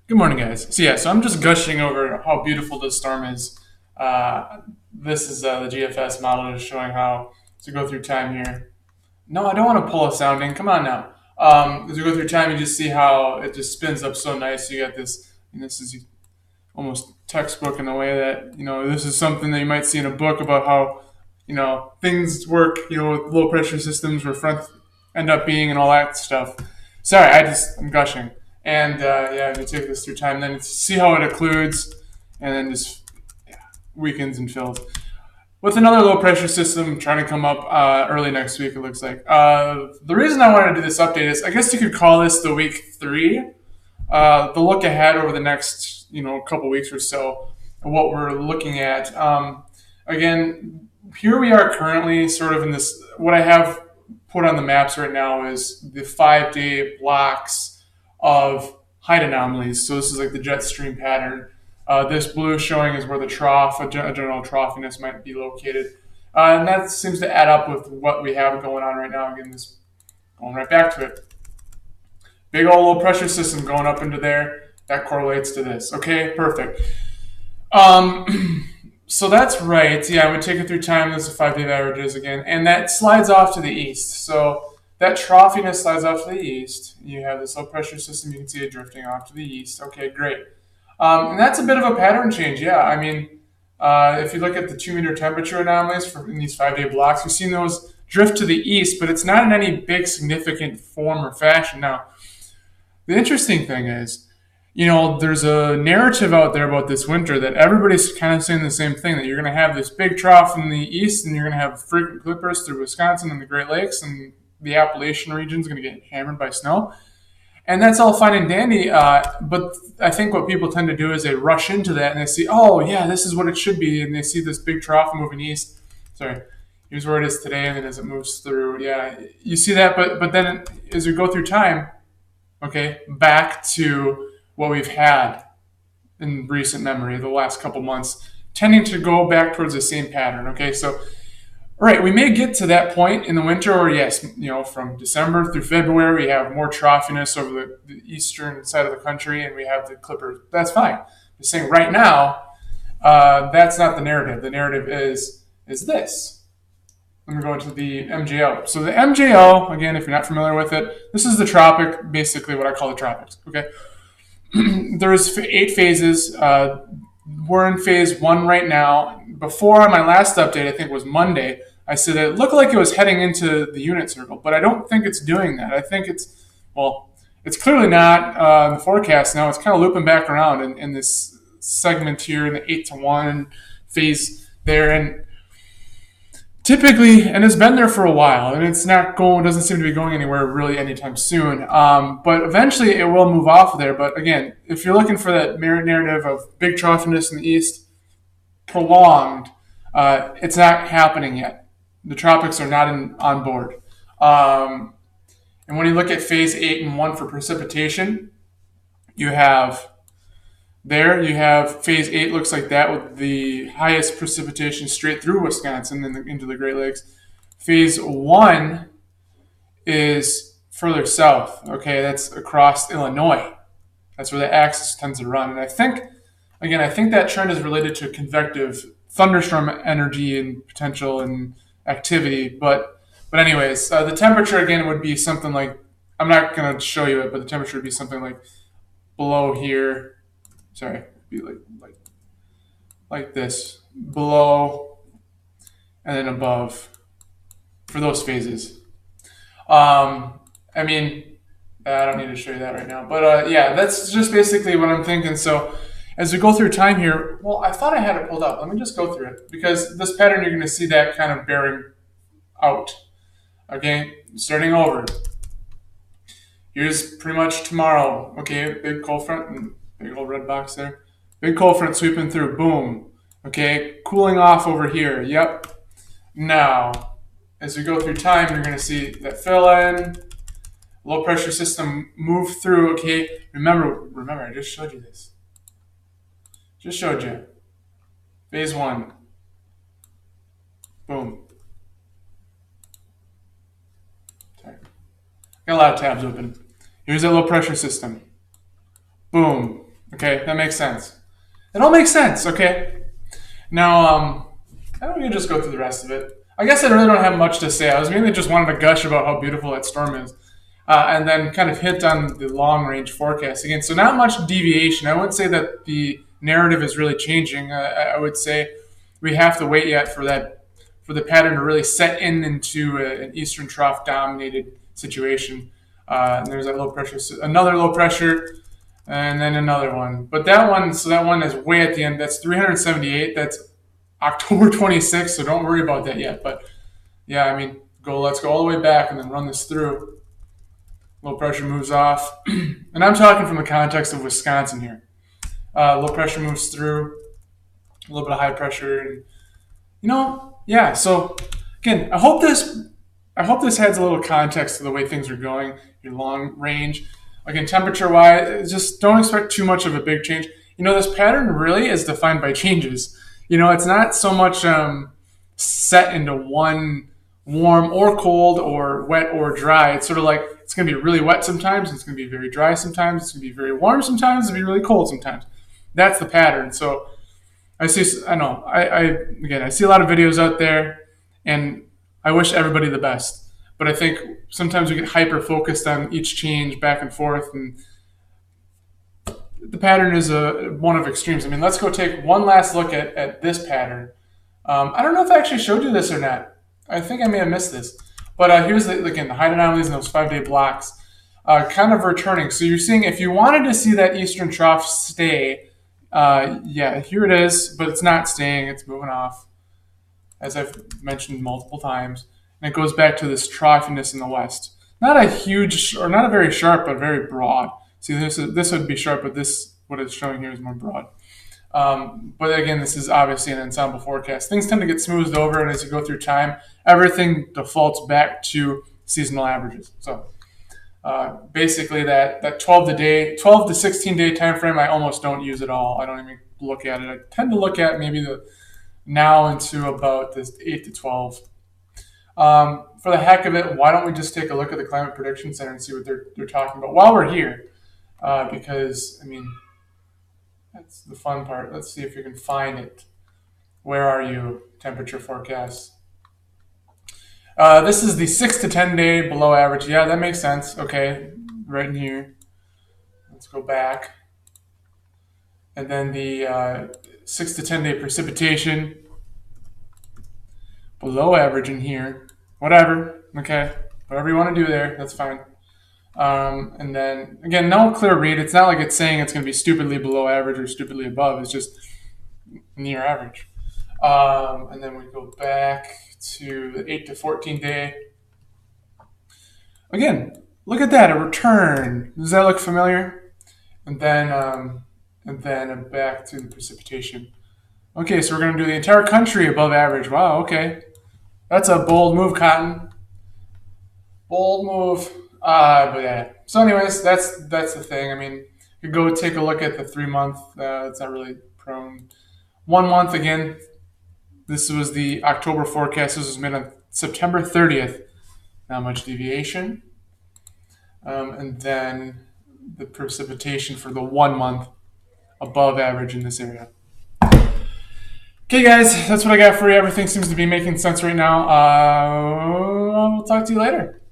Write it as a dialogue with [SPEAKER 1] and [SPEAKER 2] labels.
[SPEAKER 1] Good morning, guys. So I'm just gushing over how beautiful this storm is. This is the GFS model just showing how to go through time here. No, I don't want to pull a sounding. Come on now. As we go through time, you just see how it just spins up so nice. You got this, and this is almost textbook in the way that this is something that you might see in a book about how things work. With low pressure systems where fronts end up being and all that stuff. Sorry, I'm gushing. And yeah, we take this through time, then see how it occludes, and then just weakens and fills. With another low pressure system trying to come up early next week, it looks like. The reason I wanted to do this update is I guess you could call this the week three, the look ahead over the next couple weeks or so, what we're looking at. Again, here we are currently sort of in this. What I have put on the maps right now is the 5 day blocks of height anomalies. So this is like the jet stream pattern. This blue showing is where the trough, a general troughiness might be located. And that seems to add up with what we have going on right now. Again, this going right back to it. Big old low pressure system going up into there. That correlates to this. Okay, perfect. So that's right. Yeah, we take it through time. This is 5 day averages again. And that slides off to the east. So that troughiness slides off to the east. You have this low pressure system. You can see it drifting off to the east. Okay, great. And that's a bit of a pattern change. Yeah, I mean, if you look at the 2 meter temperature anomalies in these 5 day blocks, you've seen those drift to the east, but it's not in any big significant form or fashion. Now, the interesting thing is, there's a narrative out there about this winter that everybody's kind of saying the same thing, that you're going to have this big trough in the east and you're going to have frequent clippers through Wisconsin and the Great Lakes, and the Appalachian region is going to get hammered by snow. And that's all fine and dandy, but I think what people tend to do is they rush into that and they see, oh, yeah, this is what it should be, and they see this big trough moving east. Sorry, here's where it is today, and then as it moves through, yeah, you see that, but then as we go through time, okay, back to what we've had in recent memory, the last couple months, tending to go back towards the same pattern. Okay, so right, we may get to that point in the winter, or yes, from December through February, we have more troughiness over the eastern side of the country, and we have the clippers. That's fine. Just saying, right now, that's not the narrative. The narrative is this. Let me go into the MJO. So the MJO, again, if you're not familiar with it, this is the tropic, basically what I call the tropics. Okay, there's 8 phases. We're in phase 1 right now. Before, on my last update, I think it was Monday, I said it looked like it was heading into the unit circle, but I don't think it's doing that. I think it's clearly not the forecast now. It's kind of looping back around in this segment here in the 8 to 1 phase there. And typically, and it's been there for a while, and it's not going, doesn't seem to be going anywhere really anytime soon. But eventually it will move off of there. But again, if you're looking for that narrative of big troughiness in the east, prolonged, it's not happening yet. The tropics are not on board. And when you look at phase 8 and 1 for precipitation, you have phase 8 looks like that with the highest precipitation straight through Wisconsin and into the Great Lakes. Phase 1 is further south. Okay, that's across Illinois. That's where the axis tends to run. And I think that trend is related to convective thunderstorm energy and potential and activity. But anyways, the temperature again would be something like, I'm not going to show you it, but the temperature would be something like below here. Sorry, it'd be like this, below and then above for those phases. I mean, I don't need to show you that right now, but yeah, that's just basically what I'm thinking. So as we go through time here, well, I thought I had it pulled up. Let me just go through it, because this pattern, you're going to see that kind of bearing out. Okay, starting over. Here's pretty much tomorrow. Okay, big cold front, and big old red box there. Big cold front sweeping through. Boom. Okay, cooling off over here. Yep. Now, as we go through time, you're going to see that fill in, low pressure system move through. Okay, remember, I just showed you this. Just showed you. Phase 1. Boom. Sorry. Got a lot of tabs open. Here's that low pressure system. Boom. Okay, that makes sense. It all makes sense. Okay. Now, I don't need to just go through the rest of it. I guess I really don't have much to say. I was mainly just wanted to gush about how beautiful that storm is, and then kind of hit on the long range forecast again. So not much deviation. I wouldn't say that the narrative is really changing. I would say we have to wait yet for the pattern to really set into an eastern trough dominated situation. And there's that low pressure, another low pressure, and then another one. But that one is way at the end. That's 378. That's October 26th. So don't worry about that yet. But yeah, I mean, let's go all the way back and then run this through. Low pressure moves off, and I'm talking from the context of Wisconsin here. Low pressure moves through, a little bit of high pressure, and yeah. So again, I hope this adds a little context to the way things are going. Your long range, again, temperature wise, just don't expect too much of a big change. This pattern really is defined by changes. It's not so much set into one warm or cold or wet or dry. It's sort of like it's going to be really wet sometimes. It's going to be very dry sometimes. It's going to be very warm sometimes. It's going to be really cold sometimes. That's the pattern. So I see a lot of videos out there, and I wish everybody the best. But I think sometimes we get hyper focused on each change back and forth, and the pattern is one of extremes. I mean, let's go take one last look at this pattern. I don't know if I actually showed you this or not. I think I may have missed this. But here's the height anomalies in those 5-day blocks kind of returning. So you're seeing if you wanted to see that eastern trough stay, here it is, but it's not staying. It's moving off, as I've mentioned multiple times. And it goes back to this troughiness in the west. Not a huge, or not a very sharp, but very broad. See, this would be sharp, but what it's showing here is more broad. But again, this is obviously an ensemble forecast. Things tend to get smoothed over, and as you go through time, everything defaults back to seasonal averages. So basically, that 12 to 16 day time frame, I almost don't use at all. I don't even look at it. I tend to look at maybe the now into about this 8 to 12. For the heck of it, why don't we just take a look at the Climate Prediction Center and see what they're talking about while we're here? Because I mean, that's the fun part. Let's see if you can find it. Where are you? Temperature forecasts. This is the 6 to 10 day below average. Yeah, that makes sense. Okay, right in here. Let's go back. And then the 6 to 10 day precipitation. Below average in here. Whatever. Okay, whatever you want to do there, that's fine. And then, again, no clear read. It's not like it's saying it's going to be stupidly below average or stupidly above. It's just near average. And then we go back to the 8 to 14 day. Again, look at that, a return. Does that look familiar? And then back to the precipitation. Okay, so we're going to do the entire country above average. Wow, okay. That's a bold move, Cotton. Bold move. But yeah. So anyways, that's the thing. I mean, you go take a look at the 3 month. It's not really prone. 1 month again. This was the October forecast. This was made on September 30th. Not much deviation. And then the precipitation for the 1 month above average in this area. Okay, guys, that's what I got for you. Everything seems to be making sense right now. We'll talk to you later.